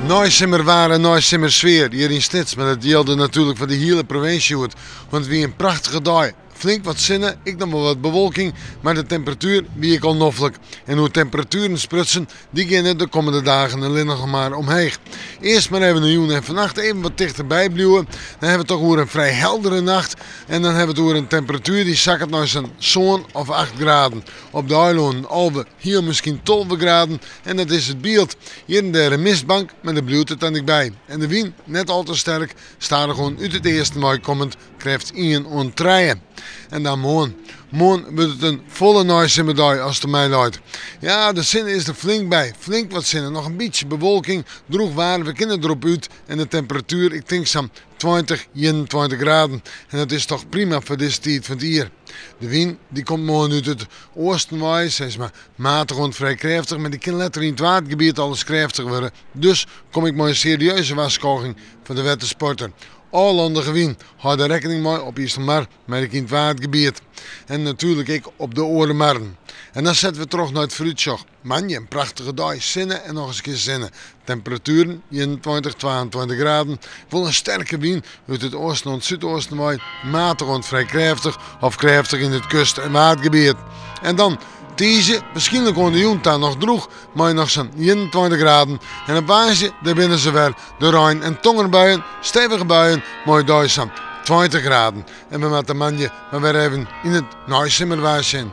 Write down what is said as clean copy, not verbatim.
Nooit simmer waren, nooit simmer sfeer hier in Stits, maar dat deelde natuurlijk voor de hele provincie uit. Want het was een prachtige dag. Flink wat zinnen, ik dan wel wat bewolking, maar de temperatuur wie ik al noffelijk. En hoe temperaturen sprutsen, die gaan de komende dagen alleen nog maar omheen. Eerst maar even een joen en vannacht even wat dichterbij blijven. Dan hebben we toch weer een vrij heldere nacht. En dan hebben we weer een temperatuur die zakt naar zo'n zo'n of 8 graden. Op de eiland alweer hier misschien 12 graden. En dat is het beeld. Hier en daar een mistbank, maar de bloed het dan niet bij. En de wind, net al te sterk, staat er gewoon uit het eerste mooi komend, krijgt 1 ontreien. En dan morgen wordt het een volle naaisimmerdag als het mij luidt. Ja, de zin is er flink bij. Flink wat zinnen. Nog een beetje bewolking. Droeg waren, we kunnen erop uit. En de temperatuur, ik denk zo'n 20, 21 graden. En dat is toch prima voor deze tijd van het jaar. De wind die komt morgen uit het oosten. Hij is maar matig en vrij krachtig. Maar die kan letter in het watergebied alles krachtig worden. Dus kom ik maar een serieuze waarschuwing voor de wetensporter. Allandige wind, houd er rekening mee op Isselmar, maar ik in het watergebied. En natuurlijk ik op de Orenmarren. En dan zetten we terug naar het fruitsjoch. Manje, een prachtige dag, zinnen en nog eens een keer zinnen. Temperaturen 21, 22 graden. Vol een sterke wind uit het oosten en het zuidoosten waait. Matig en vrij krachtig of krachtig in het kust- en watergebied. En dan Tiesje, misschien kon de junta nog droeg, maar nog zo'n 21 graden. En op Waasje, daar binnen ze weer de Rijn- en tongerbuien, stevige buien, mooi Duitsland, 20 graden. En we met de manje, maar weer even in het naaisimmerwaasje.